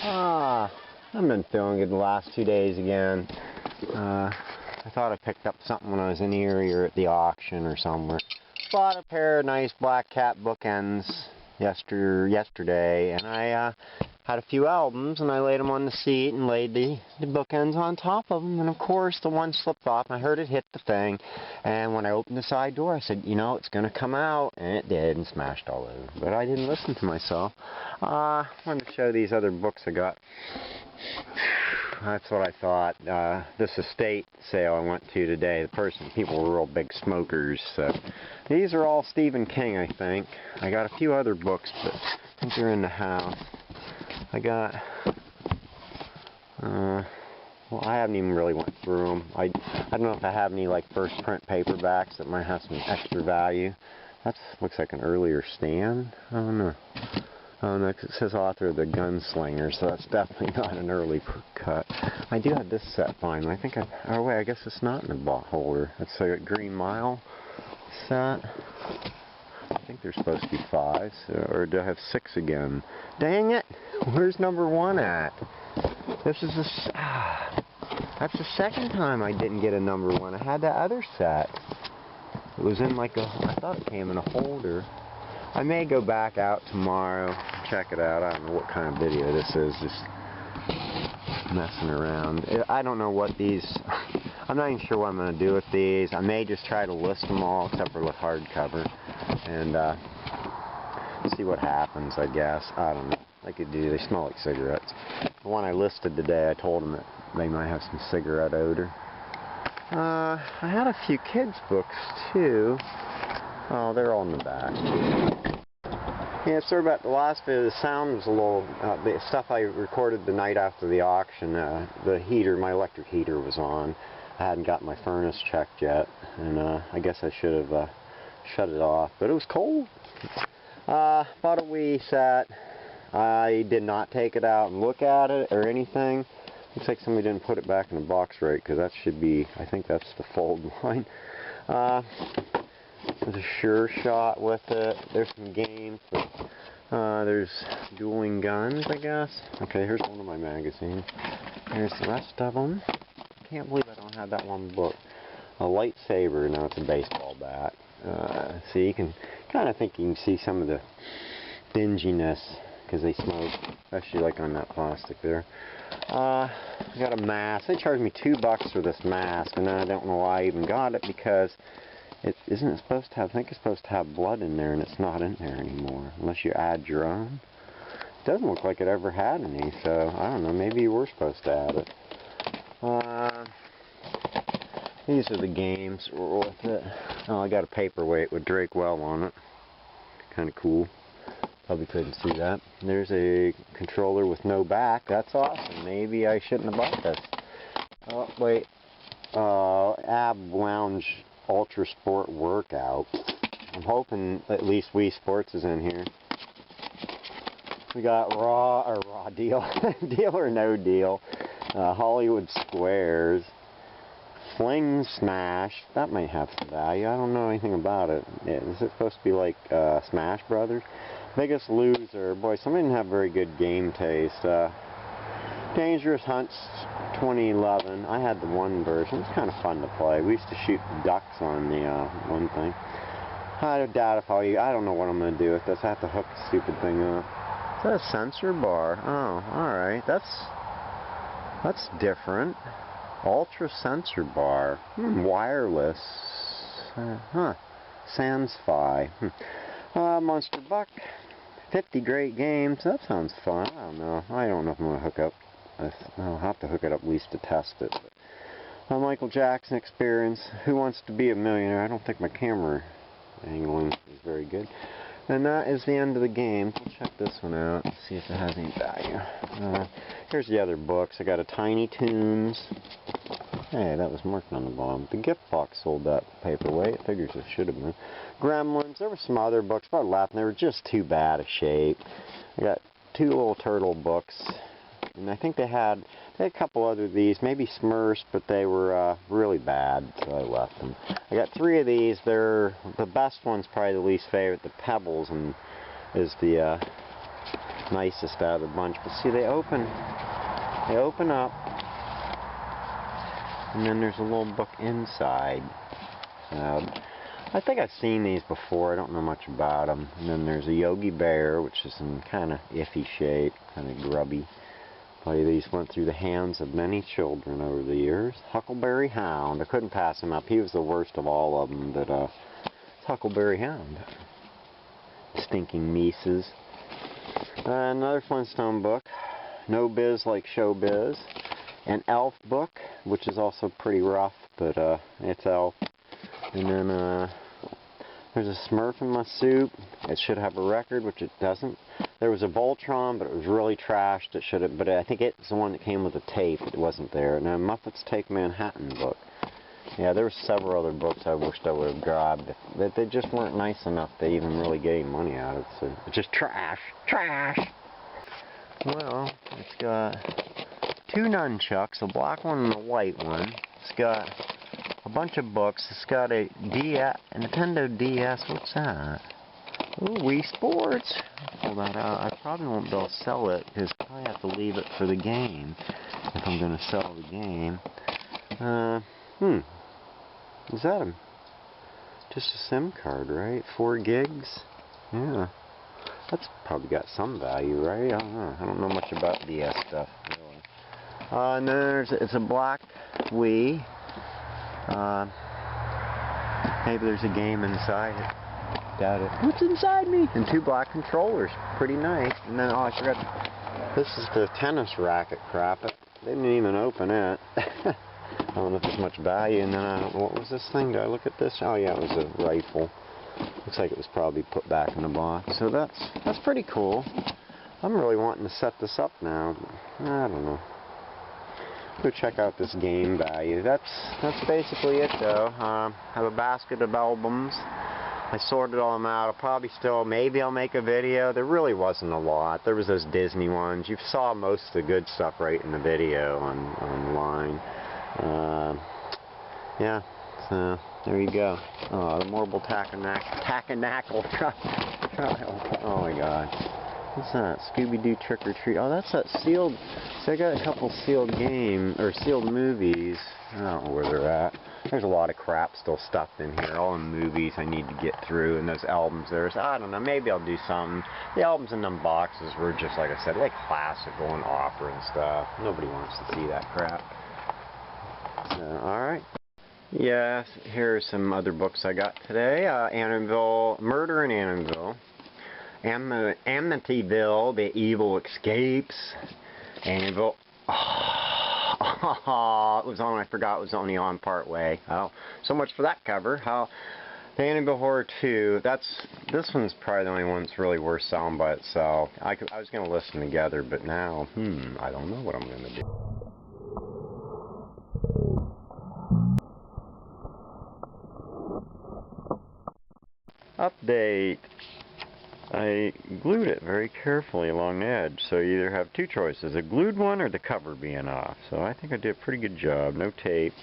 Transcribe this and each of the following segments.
I've been feeling good the last 2 days again. I thought I picked up something when I was in Erie or at the auction or somewhere. Bought a pair of nice black cat bookends yesterday, and I had a few albums, and I laid them on the seat and laid the bookends on top of them, and of course the one slipped off, and I heard it hit the thing, and when I opened the side door I said, you know, it's going to come out, and it did, and smashed all over. But I didn't listen to myself. I wanted to show these other books I got. That's what I thought. This estate sale I went to today, people were real big smokers. So these are all Stephen King, I think. I got a few other books, but I think they're in the house. I got, well, I haven't even really went through them. I don't know if I have any like first print paperbacks that might have some extra value. That looks like an earlier Stan. I don't know. Oh no, it says author of The Gunslinger, so that's definitely not an early cut. I do have this set finally. I think oh wait, I guess it's not in the box holder. It's a Green Mile set. I think there's supposed to be 5, or do I have 6 again? Dang it! Where's number 1 at? This is that's the second time I didn't get a number 1. I had that other set. It was in like I thought it came in a holder. I may go back out tomorrow and check it out. I don't know what kind of video this is, just messing around. I don't know what these, I'm not even sure what I'm going to do with these. I may just try to list them all except for the hardcover and see what happens, I guess. I don't know. I could do, they smell like cigarettes. The one I listed today, I told them that they might have some cigarette odor. I had a few kids books too. Oh, they're all in the back. Yeah, sorry about the last video. The sound was a little, the stuff I recorded the night after the auction, the heater, my electric heater was on. I hadn't got my furnace checked yet, and I guess I should have shut it off, but it was cold. Bought a Wii set. I did not take it out and look at it or anything. Looks like somebody didn't put it back in the box right, because that should be, I think that's the fold line. There's a Sure Shot with it. There's some games, but there's dueling guns, I guess. Okay, here's one of my magazines. Here's the rest of them. Can't believe I don't have that one book. A lightsaber. Now it's a baseball bat. See, you can kind of think you can see some of the dinginess because they smoke, especially like on that plastic there. I got a mask. They charged me $2 for this mask, and I don't know why I even got it, because isn't it supposed to have, I think it's supposed to have blood in there, and it's not in there anymore, unless you add your own. It doesn't look like it ever had any, so I don't know, maybe you were supposed to add it. These are the games with it. Oh, I got a paperweight with Drake Well on it. Kind of cool. Probably couldn't see that. There's a controller with no back. That's awesome. Maybe I shouldn't have bought this. Oh, wait. Ab Lounge Ultra Sport Workout. I'm hoping at least Wii Sports is in here. We got Raw Deal. Deal or No Deal. Hollywood Squares. Fling Smash. That might have some value. I don't know anything about it. Is it supposed to be like Smash Brothers? Biggest Loser. Boy, somebody didn't have very good game taste. Dangerous Hunts 2011. I had the one version. It's kind of fun to play. We used to shoot ducks on the one thing. I doubt if I don't know what I'm going to do with this. I have to hook the stupid thing up. Is that a sensor bar? Oh, alright. That's different. Ultra sensor bar. Wireless. Sansfi. Monster Buck. 50 great games. That sounds fun. I don't know. I don't know if I'm going to hook up. I'll have to hook it up at least to test it. But, Michael Jackson Experience. Who Wants to Be a Millionaire? I don't think my camera angling is very good. And that is the end of the game. We'll check this one out and see if it has any value. Here's the other books. I got a Tiny Toons. Hey, that was marked on the bottom. The gift box sold that paperweight. Figures it should have been. Gremlins. There were some other books, but I laughed. They were just too bad a shape. I got 2 little turtle books. And I think they had a couple other of these, maybe Smurfs, but they were really bad, so I left them. I got 3 of these. They're the best one's probably the least favorite. The Pebbles, and is the nicest out of the bunch. But see, they open up, and then there's a little book inside. So, I think I've seen these before. I don't know much about them. And then there's a Yogi Bear, which is in kind of iffy shape, kind of grubby. Probably these went through the hands of many children over the years. Huckleberry Hound. I couldn't pass him up. He was the worst of all of them, but Huckleberry Hound. Stinking nieces. Another Flintstone book. No Biz Like Showbiz. An Elf book, which is also pretty rough, but it's Elf. And then there's a Smurf in My Soup. It should have a record, which it doesn't. There was a Voltron, but it was really trashed. It should have, but I think it's the one that came with the tape. It wasn't there. And a Muppets Take Manhattan book. Yeah, there were several other books I wished I would have grabbed, but they just weren't nice enough to even really get any money out of it. So it's just trash, trash. Well, it's got two nunchucks, a black one and a white one. It's got a bunch of books. It's got a Nintendo DS. What's that? Ooh, Wii Sports. I'll pull that out. I probably won't be able to sell it because I probably have to leave it for the game if I'm going to sell the game. Is that just a SIM card, right? 4 gigs? Yeah. That's probably got some value, right? I don't know. I don't know much about DS stuff, really. And then it's a black Wii. Maybe there's a game inside it. Doubt it. What's inside me? And 2 black controllers. Pretty nice. And then, oh, I forgot. This is the tennis racket crap. They didn't even open it. I don't know if there's much value. And then, what was this thing? Did I look at this? Oh, yeah, it was a rifle. Looks like it was probably put back in the box. So that's pretty cool. I'm really wanting to set this up now. I don't know. Go check out this game value. That's basically it, though. I have a basket of albums. I sorted all them out. I'll probably still, maybe I'll make a video. There really wasn't a lot. There was those Disney ones. You saw most of the good stuff right in the video online. Yeah, so there you go. Oh, the Marble Tackanackle trial. Oh my God. What's that? Scooby-Doo Trick or Treat. Oh, that's that sealed. So I got a couple sealed sealed movies. I don't know where they're at. There's a lot of crap still stuffed in here. All the movies I need to get through, and those albums there. So I don't know. Maybe I'll do something. The albums in them boxes were just, like I said, like classical and opera and stuff. Nobody wants to see that crap. So, alright. Yes, here's some other books I got today. Annanville, Murder in Annanville. Amityville, The Evil Escapes. Annanville. Oh, it was on, I forgot it was only on part way. Oh, so much for that cover. The Annanville Horror 2, this one's probably the only one that's really worth selling by itself. I was going to list them together, but now, I don't know what I'm going to do. Update. I glued it very carefully along the edge, so you either have 2 choices, a glued one or the cover being off. So I think I did a pretty good job. No tape.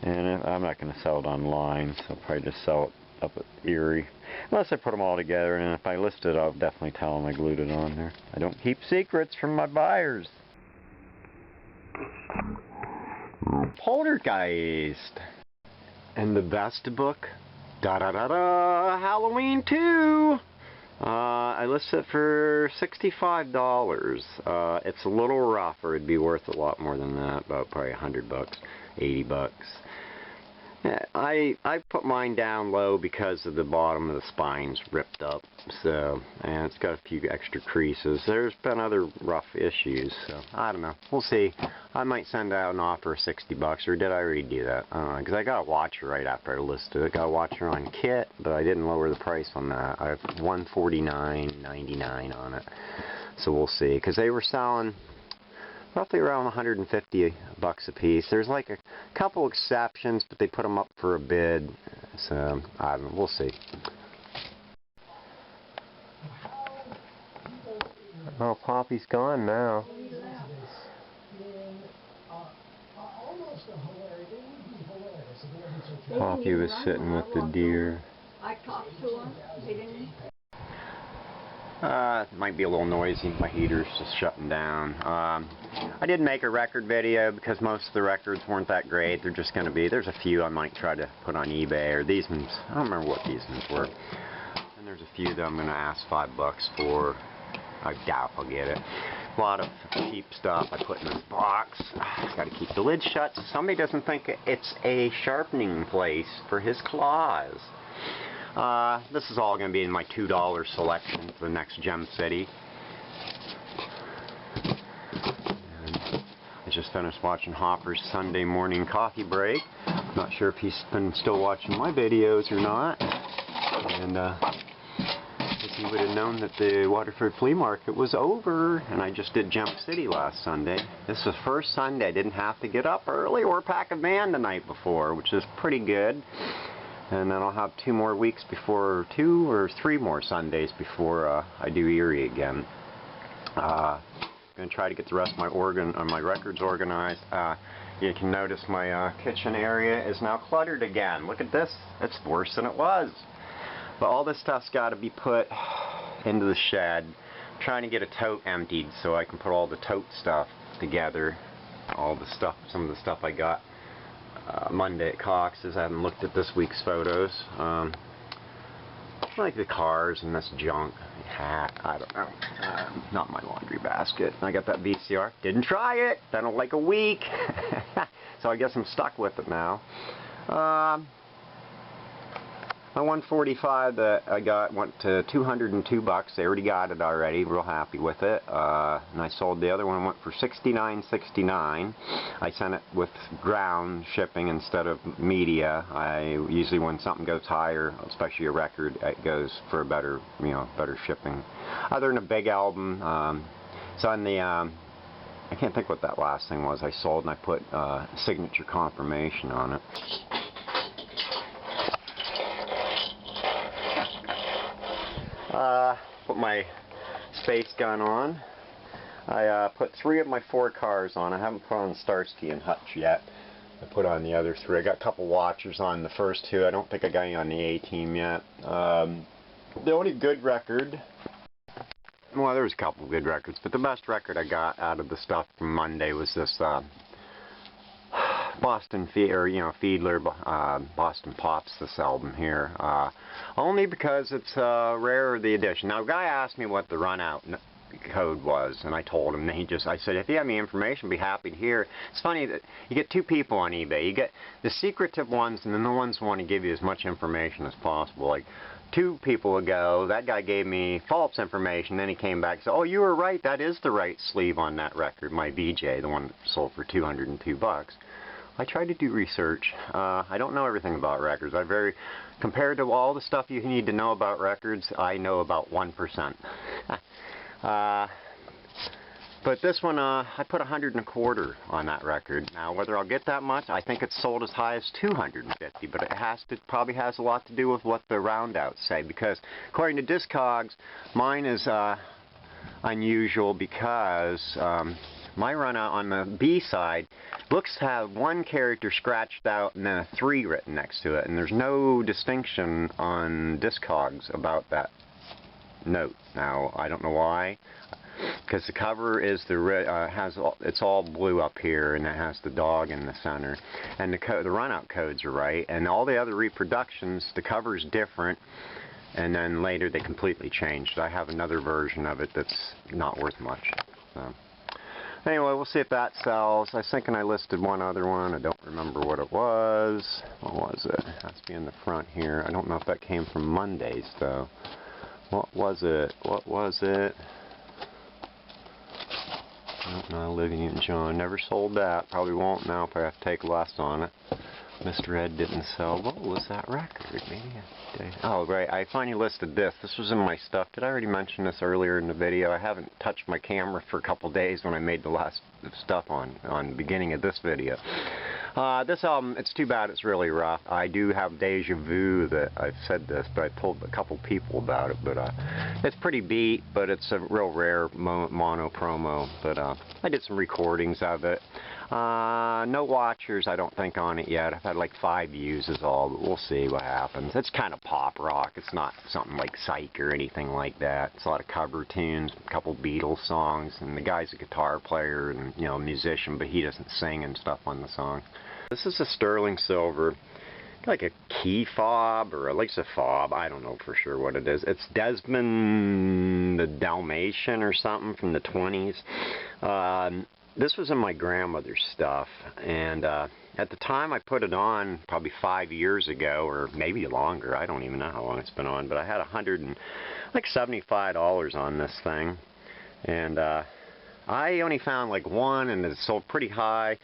And I'm not going to sell it online, so I'll probably just sell it up at Erie. Unless I put them all together, and if I list it, I'll definitely tell them I glued it on there. I don't keep secrets from my buyers. Poltergeist. And the best book? Da-da-da-da! Halloween 2! I listed it for $65. It's a little rough, or it'd be worth a lot more than that, about probably $100, $80. I put mine down low because of the bottom of the spine's ripped up, so, and it's got a few extra creases. There's been other rough issues, so I don't know. We'll see. I might send out an offer of $60, or did I already do that? I don't know, because I got a watcher right after I listed it. Got a watcher on kit, but I didn't lower the price on that. I have $149.99 on it, so we'll see. Because they were selling roughly around $150 a piece. There's like a couple exceptions, but they put them up for a bid. So, I don't know. We'll see. Oh, Poppy's gone now. Poppy was sitting with the deer. I talked to him. He didn't. It might be a little noisy. My heater's just shutting down. I did make a record video because most of the records weren't that great. They're just going to be, there's a few I might try to put on eBay, or these ones, I don't remember what these ones were. And there's a few that I'm going to ask $5 for. I doubt I'll get it. A lot of cheap stuff I put in this box. Got to keep the lid shut so somebody doesn't think it's a sharpening place for his claws. This is all going to be in my $2 selection for the next Gem City. And I just finished watching Hopper's Sunday morning coffee break. Not sure if he's been still watching my videos or not. And if he would have known that the Waterford Flea Market was over, and I just did Gem City last Sunday. This is the first Sunday I didn't have to get up early or pack a van the night before, which is pretty good. And then I'll have 2 more weeks before, 2 or 3 more Sundays before I do Erie again. I'm going to try to get the rest of my records organized. You can notice my kitchen area is now cluttered again. Look at this. It's worse than it was. But all this stuff's got to be put into the shed. I'm trying to get a tote emptied so I can put all the tote stuff together. All the stuff, some of the stuff I got Monday at Cox's. I haven't looked at this week's photos. Like the cars and this junk. Hat, I don't know. Not my laundry basket. I got that VCR. Didn't try it. Been like a week. So I guess I'm stuck with it now. My 145 that I got went to $202. They already got it already. Real happy with it. And I sold the other one. Went for $69.69. I sent it with ground shipping instead of media. I usually, when something goes higher, especially a record, it goes for a better, better shipping. Other than a big album, so on the I can't think what that last thing was I sold, and I put signature confirmation on it. Put my space gun on. I put 3 of my 4 cars on. I haven't put on Starsky and Hutch yet. I put on the other 3. I got a couple watchers on the first 2. I don't think I got any on the A-Team yet. The only good record, well, there was a couple good records, but the best record I got out of the stuff from Monday was this Boston Fiedler, Boston Pops, this album here. Only because it's rare the edition. Now, a guy asked me what the run-out code was, and I told him, and I said, if you have any information, I'd be happy to hear. It's funny that you get 2 people on eBay. You get the secretive ones, and then the ones who want to give you as much information as possible. Like 2 people ago, that guy gave me false information, then he came back and said, oh, you were right, that is the right sleeve on that record, my VJ, the one that sold for $202. I try to do research. I don't know everything about records. Compared to all the stuff you need to know about records, I know about 1%. But this one, I put $125 on that record. Now, whether I'll get that much, I think it's sold as high as $250, but it probably has a lot to do with what the roundouts say, because according to Discogs, mine is unusual because my runout on the B side looks to have 1 character scratched out and then a 3 written next to it, and there's no distinction on Discogs about that note. Now, I don't know why, because the cover is it's all blue up here, and it has the dog in the center, and the runout codes are right, and all the other reproductions, the cover's different, and then later they completely changed. I have another version of it that's not worth much. So. Anyway, we'll see if that sells. I was thinking I listed one other one. I don't remember what it was. What was it? It has to be in the front here. I don't know if that came from Mondays, though. What was it? What was it? I don't know. Olivia Newton-John. Never sold that. Probably won't now if I have to take less on it. Mr. Ed didn't sell. What was that record? Maybe a day. Oh, right. I finally listed this. This was in my stuff. Did I already mention this earlier in the video? I haven't touched my camera for a couple days when I made the last stuff on the beginning of this video. This album, it's too bad it's really rough. I do have deja vu that I've said this, but I told a couple people about it. But it's pretty beat, but it's a real rare mono promo. But I did some recordings of it. No watchers, I don't think, on it yet. I've had like 5 views is all, but we'll see what happens. It's kind of pop rock. It's not something like Psych or anything like that. It's a lot of cover tunes, a couple Beatles songs, and the guy's a guitar player and, you know, a musician, but he doesn't sing and stuff on the song. This is a sterling silver, like a key fob or at least a fob. I don't know for sure what it is. It's Desmond the Dalmatian or something from the 20s. This was in my grandmother's stuff, and at the time I put it on probably 5 years ago, or maybe longer. I don't even know how long it's been on, but I had $175 on this thing, and I only found like one, and it sold pretty high,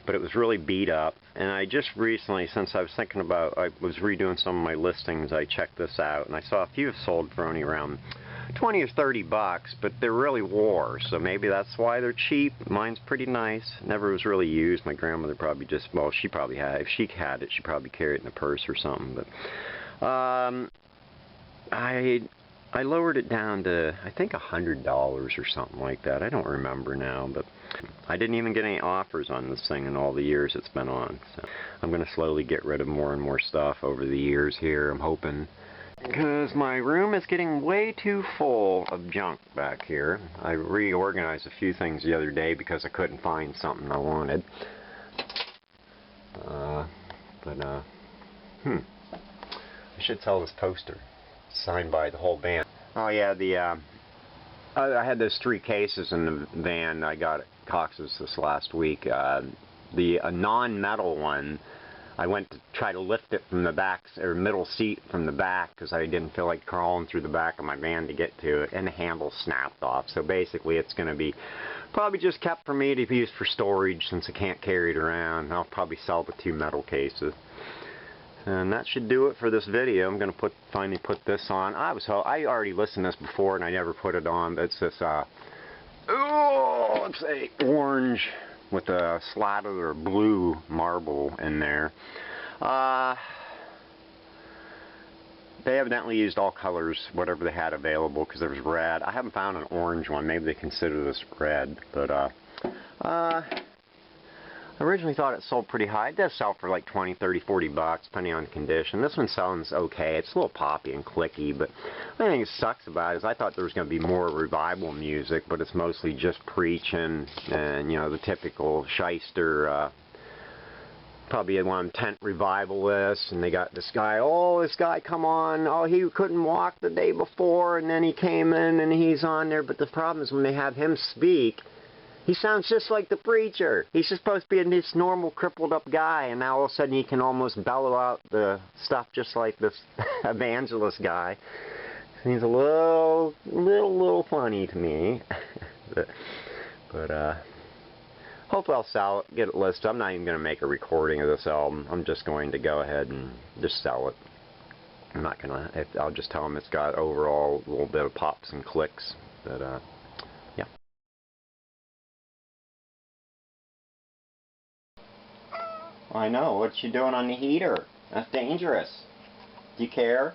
but it was really beat up. And I just recently, since I was thinking about, I was redoing some of my listings, I checked this out, and I saw a few have sold for only around 20 or 30 bucks, but they're really war, so maybe that's why they're cheap. Mine's pretty nice. Never was really used. My grandmother probably just, well, she probably had, if she had it, she probably carried it in a purse or something. But I lowered it down to, I think, $100 or something like that. I don't remember now, but I didn't even get any offers on this thing in all the years it's been on. So I'm going to slowly get rid of more and more stuff over the years here, I'm hoping. Because my room is getting way too full of junk back here. I reorganized a few things the other day because I couldn't find something I wanted. I should sell this poster. Signed by the whole band. Oh yeah, I had those 3 cases in the van I got at Cox's this last week. The non-metal one, I went to try to lift it from the back, or middle seat from the back, because I didn't feel like crawling through the back of my van to get to it, and the handle snapped off. So basically it's going to be probably just kept for me to use for storage since I can't carry it around. I'll probably sell the 2 metal cases. And that should do it for this video. I'm going to finally put this on. I already listened to this before and I never put it on, but it's this, it's a orange with a slather or blue marble in there. They evidently used all colors, whatever they had available, because there was red. I haven't found an orange one. Maybe they consider this red, but I originally thought it sold pretty high. It does sell for like 20, 30, 40 bucks, depending on the condition. This one sounds okay. It's a little poppy and clicky, but the only thing that sucks about it is I thought there was going to be more revival music, but it's mostly just preaching and, you know, the typical shyster, probably one of them tent revivalists, and they got this guy, oh, this guy, come on, oh, he couldn't walk the day before, and then he came in and he's on there, but the problem is when they have him speak, he sounds just like the preacher. He's supposed to be this normal, crippled up guy, and now all of a sudden he can almost bellow out the stuff just like this evangelist guy. He's a little funny to me. but hopefully I'll sell it, get it listed. I'm not even going to make a recording of this album. I'm just going to go ahead and just sell it. I'm not going to, I'll just tell them it's got overall a little bit of pops and clicks. But, yeah. I know. What you doing on the heater? That's dangerous. Do you care?